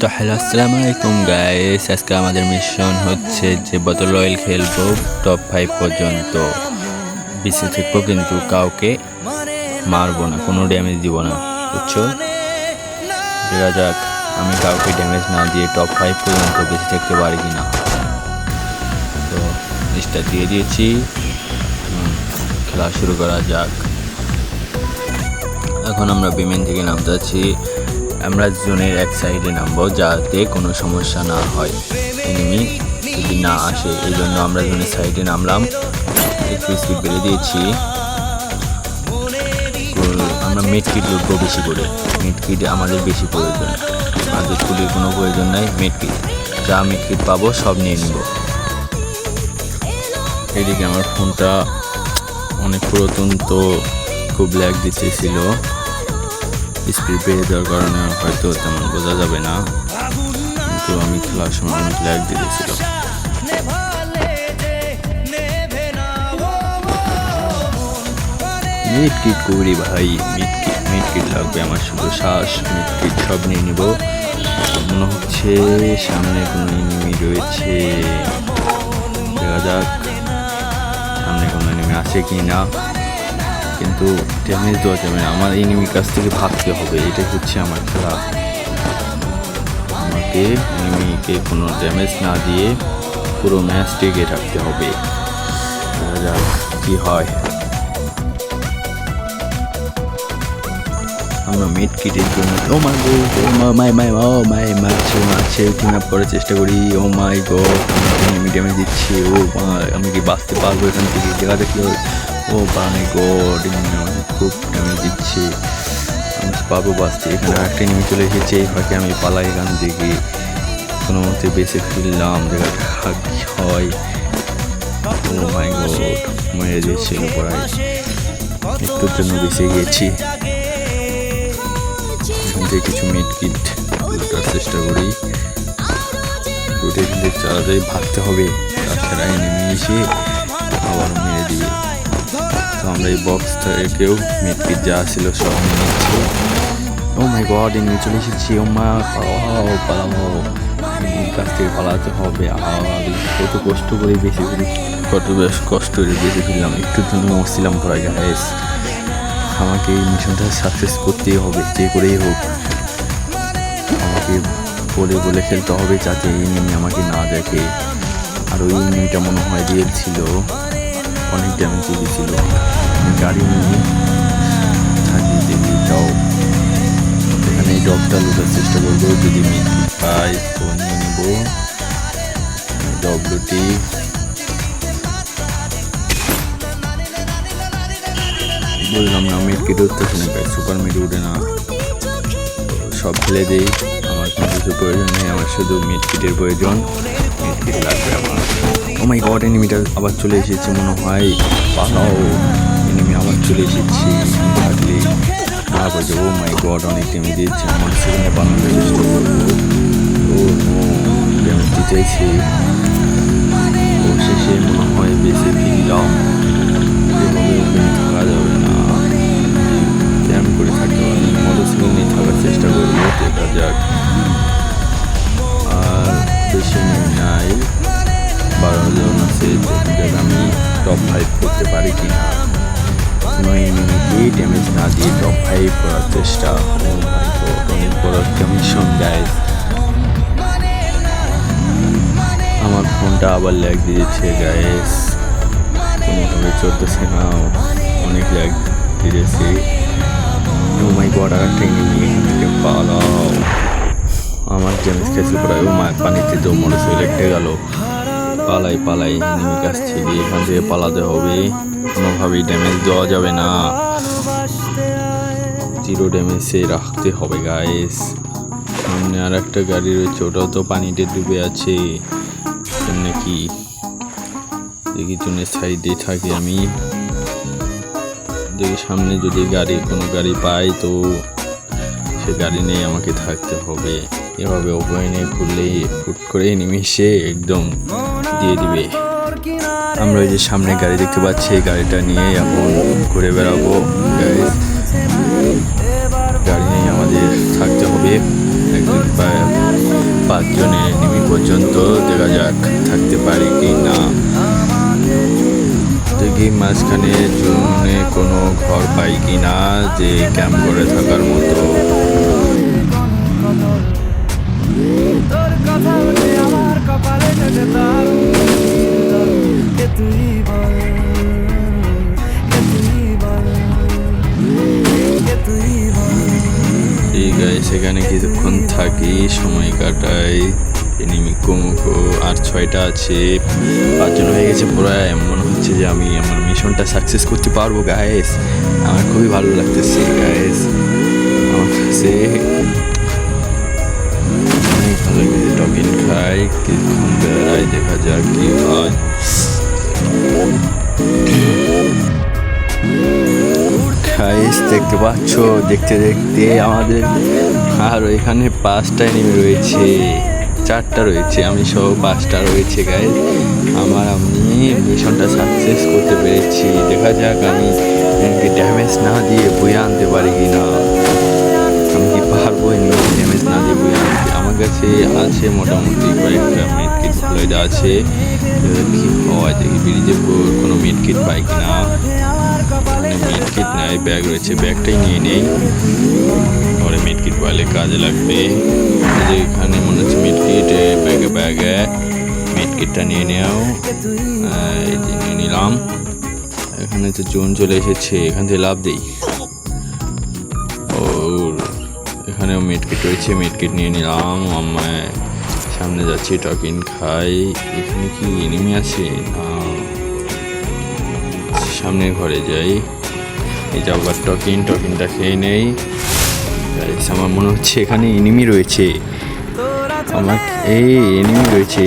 তো হ্যালো আসসালামু আলাইকুম গাইস, আজকে আমাদের মিশন হচ্ছে যে বোতল রয়্যাল খেলবো টপ 5 পর্যন্ত। বেঁচে থাকবো কিন্তু কাউকে মারবো না, কোনো ড্যামেজ দিব না, বুঝছো? দেখা যাক আমি কাউকে ড্যামেজ না দিয়ে টপ 5 পর্যন্ত বেঁচে থাকতে পারি কিনা। তো লিস্টটা দিয়ে দিয়েছি, খেলা শুরু করা যাক। এখন আমরা বিমান থেকে নামতে আছি। আমরা জোনের এক সাইডে নামবো যাতে কোনো সমস্যা না হয়, এনিমি যদি না আসে। এই জন্য আমরা জোনের সাইডে নামলাম, একটু স্পিড বেড়ে দিয়েছি। আমরা মিড কিট লুটবো বেশি করে, মিড কিট আমাদের বেশি প্রয়োজন, আমাদের কুলির কোনো প্রয়োজন নাই। মিড কিট যা মিড কিট পাবো সব নিয়ে নিব। এদিকে আমার ফোনটা অনেক পুরাতন, তো খুব ল্যাগ দিতেছিল। স্পিড বেড়ে দেওয়ার কারণে হয়তো তেমন বোঝা যাবে না, কিন্তু আমি খেলার সময় অনেক ল্যাগ দিতেছিল। মিড কিট করি ভাই, মিড কিট লাগবে আমার, শুধু শ্বাস মিড কিট সব নিয়ে নিব। মনে হচ্ছে সামনে কোনো এনিমি রয়েছে, দেখা যাক সামনে কোনো এনিমি আসে কি না। কিন্তু ড্যামেজ দেওয়া যাবে না, আমার এনিমির কাছ থেকে ভাবতে হবে, এটাই হচ্ছে আমার খেলা। আমাকে এনিমিকে কোনো ড্যামেজ না দিয়ে পুরো ম্যাচ টিকে রাখতে হবে। দেখা যাক কি হয়। আমরা মিড কিটের জন্য মারছে ক্লিন আপ করার চেষ্টা করি। ও মাই গড, এনিমি ড্যামেজ দিচ্ছে। ও আমি কি বাঁচতে পারবো এখান থেকে? দেখা যাক কি হয়। ও মাই গড, এনিমি খুব ড্যামেজ দিচ্ছে, আমি পাবো বাঁচতে? এখানে একটা এনিমি চলে এসেছে, এই ফাঁকে আমি পালাই এখান থেকে, কোনো মতে বেঁচে ফিরলাম। দেখা যাক কি হয়। ও মাই গড, মেরে দিয়েছিল পড়ায়, একটুর জন্য বেঁচে গেছি। এখান থেকে কিছু মিড কিট লুটার চেষ্টা করি, লুটে কিন্তু তাড়াতাড়ি ভাবতে হবে, তাছাড়া এনিমি এসে আবার মেরে দিবে। তো আমরা এই বক্স থেকেও মিড কিট যা ছিল সব নিয়ে নিচ্ছি। ও মাই গড, এনিমি চলে এসেছি। ও মা পালাবো, এনিমির কাছ থেকে পালাতে হবে। কত কষ্ট করে বেশি করে, বেশ কষ্ট করে বেশি ফিরলাম, একটুর জন্য মরছিলাম প্রায় গাইস। আমাকে এই মিশনটা সাকসেস করতেই হবে, যে করেই হোক। আমাকে বলে খেলতে হবে যাতে এনিমি আমাকে না দেখে। আর ওই এনিমিটা মনে হয় রিয়েল ছিল, অনেক ড্যামেজ দিয়েছিল। গাড়ি নিয়ে থাকি, দেখি যাও এখানে এই ডগটা লুটার চেষ্টা করবো, যদি মিড পাই তো নিয়ে নিব। ডগ লুটি বললাম না, মিড কিট উঠতেছে না, সুপার মিড উঠে না, সব ফেলে দিই। আমার কিছু প্রয়োজন নেই, আমার শুধু মিড কিটের প্রয়োজন, মিড কিট লাগবে আমার। ও মাই গড, এনিমিটা আবার চলে এসেছে মনে হয়, পালাও, এনিমি আবার চলে এসেছি। থাকলে তারপর যে ও মাই গড, অনেক ড্যামেজ দিয়েছে, আমার সেখানে পালানোর চেষ্টা করবো। ও ড্যামেজ দিতেছি, ও শেষে মনে হয় বেশি ফিরলাম। এভাবে ওখানে থাকা যাবে না, ক্যাম্প করে থাকতে হবে, মোটরসাইকেল নিয়ে থাকার চেষ্টা করবো। দেখা যাক, আর বেশি নাই, 12 জন আছে, দেখা যাক আমি টপ 5 করতে পারি কি না। কোনো এনিমিকে ড্যামেজ না দিয়ে টপ 5 করার চেষ্টা। ও মাই গড, অনেক বড় একটা মিশন গাইস। আমার ফোনটা আবার ল্যাগ দিয়েছে গাইস, কোনোভাবে চলতেছে না, অনেক ল্যাগ দিয়েছে। ও মাই গড, আর একটা এনিমি, এখান থেকে পালাও। আমার ড্যামেজ খেয়েছে প্রায়, ও মায়ের পানিতে তো মোটরসাইকেল একটা গেল। পালাই এনিমির কাছ থেকে, এখান থেকে পালাতে হবে, কোনোভাবেই ড্যামেজ দেওয়া যাবে না, 0 ড্যামেজে রাখতে হবে গাইস। সামনে আর একটা গাড়ি রয়েছে, ওটাও তো পানিতে ডুবে আছে নাকি, দেখি জনের সাইডে থাকি আমি, দেখি সামনে যদি কোনো গাড়ি পাই তো সে গাড়ি নিয়ে আমাকে থাকতে হবে। এভাবে উপায় নিয়ে ঘুরলেই হুট করে নিমিশে একদম দিয়ে দিবে। আমরা ওই যে সামনে গাড়ি দেখতে পাচ্ছি, এই গাড়িটা নিয়ে এখন ঘুরে বেড়াবো গাইস। গাড়ি নিয়ে আমাদের থাকতে হবে, একদিন 5 জনের এনিমি পর্যন্ত, দেখা যাক থাকতে পারি কি না। দেখি মাঝখানে জুনে কোনো ঘর পাই কি না যে ক্যাম্প করে থাকার মতো। সেখানে কিছুক্ষণ থাকি, সময় কাটাই, এনিমি কমুকো আর 6টা আছে, 5 জন হয়ে গেছে পুরো। এমন হচ্ছে যে আমি আমার মিশনটা সাকসেস করতে পারবো গাইস। আমার খুবই ভালো লাগতেছে গাইস, আমার কাছে অনেক ভালো লাগছে। টকিন খাই, কিছুক্ষণ বেড়াই, দেখা যাক কি হয়। গাইস দেখতে পাচ্ছ, দেখতে দেখতে আমাদের আর এখানে 5টা এনিমি রয়েছে, 4টা রয়েছে, আমি সহ 5টা রয়েছে গাইস। আমি মিশনটা সাকসেস করতে পেরেছি। দেখা যাক আমি ড্যামেজ না দিয়ে বয়ে আনতে পারি কি না। আমি কি পারবো এনিমি ড্যামেজ না দিয়ে বয়ে আনতে? আমার কাছে আছে মোটামুটি কয়েকটা মেডকিট ভালো আছে। কি হয় দেখি, ব্রিজে কোনো মেডকিট পাই কিনা। মেডকিট নাই, ব্যাগ রয়েছে, ব্যাগটাই নিয়ে নেই, পরে মেডকিট পাইলে কাজে লাগবে। এখানে মনে হচ্ছে মেডকিট, ব্যাগে মেডকিটটা নিয়ে নেও, এই যে নিয়ে নিলাম। এখানে তো জোন চলে এসেছে, এখান থেকে লাভ দেই। ও এখানেও মেডকিট রয়েছে, মেডকিট নিয়ে নিলাম। আমার সামনে যাচ্ছি, টকিন খাই। এখানে কি এনিমি আছে না? সামনের ঘরে যাই, এই যে আবার টকিনটা খেয়ে নেই। আমার মনে হচ্ছে এখানে এনিমি রয়েছে, আমার এই এনিমি রয়েছে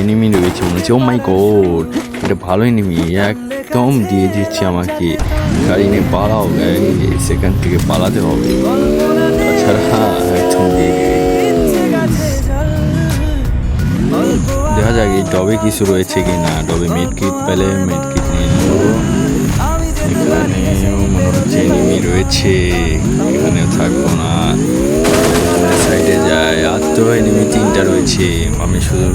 মনে হচ্ছে। ও মাই গড, এটা ভালো এনিমি, একদম দিয়ে দিচ্ছে আমাকে। গাড়ি নিয়ে পালাও, সেখান থেকে পালাতে হবে, তাছাড়া একদম দিয়ে দিবে। দেখা যাক এই ডবে কিছু রয়েছে কি না। ডবে মেডকিট পেলে মেডকিট নিয়ে নেবো। এখানেও মনে হচ্ছে এনিমি রয়েছে, এখানেও থাকবো না, সাইডে যায়। আর তো এনিমি 3টা রয়েছে, আমি শুধু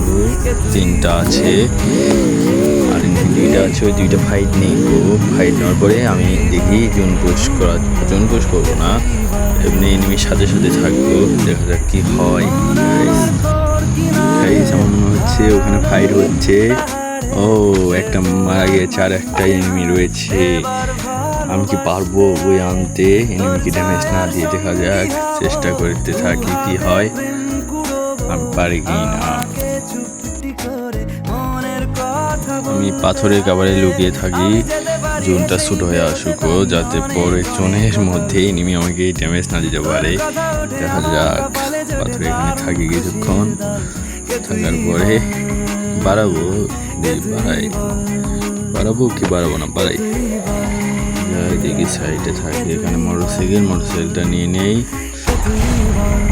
3টা আছে, আর এনিমি 2টা আছে। ওই 2টা ফাইট নেবো, ফাইট নেওয়ার পরে আমি দেখি জোন পুশ করবো না, এমনি এনিমির সাথে সাথে থাকবো, দেখা যাক কি হয়। আমার মনে হচ্ছে ওখানে ফাইট হচ্ছে। ও একটা মারা গেছে, আর একটা এনিমি রয়েছে। আমি কি পারবো বই আনতে এনিমিকে ড্যামেজ না দিয়ে? দেখা যাক, চেষ্টা করতে থাকি কি হয়, আমি পারি কি না। আমি পাথরের কাবারে লুকিয়ে থাকি, জোনটা শুট হয়ে আসুক, যাতে পরে জোনের মধ্যে এনিমি আমাকে ড্যামেজ না দিতে পারে। দেখা যাক, পাথরে এখানে থাকি কিছুক্ষণ, থাকার পরে বাড়াবো কি বাড়াবো না, বাড়াই। দেখি সাইডে থাকে, এখানে মোটরসাইকেলটা নিয়ে নেই,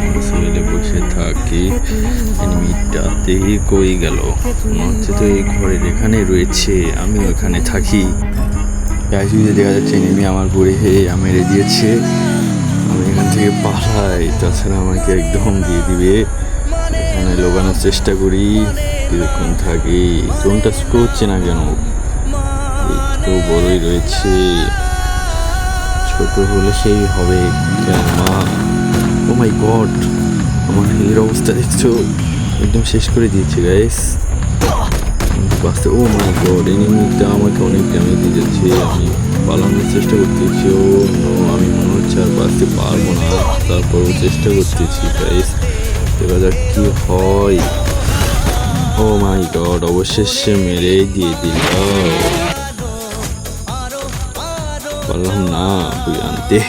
মোটরসাইকেলে বসে থাকি। এনিমিটাতেই কই গেল? মনে হচ্ছে তো এই ঘরের এখানে রয়েছে, আমি ওখানে থাকি। দেখা যাচ্ছে এনিমি আমার পরে মেরে দিয়েছে, আমি এখান থেকে পালাই, তাছাড়া আমাকে একদম দিয়ে দিবে। এখানে লোকানোর চেষ্টা করি, কিছুক্ষণ থাকি। জোনটা ছোট হচ্ছে না কেন? একটু বড়ই রয়েছে, ছোট হলে সেই হবে কেন? ও মাই গড, আমার হিলের অবস্থা দেখছো, একদম শেষ করে দিয়েছে গাইস। বাঁচতে, ও মাই গড, এনিমিটা আমাকে অনেক ড্যামেজ দিয়ে যাচ্ছে। আমি পালানোর চেষ্টা করতেছি, ও নো, আমি মনে হচ্ছে আর বাঁচতে পারবো না, তারপরও চেষ্টা করতেছি গাইস, দেখা যাক কি হয়। ও মাই গড, অবশেষে মেরে দিয়ে দিল, পারলাম না বই আনতে।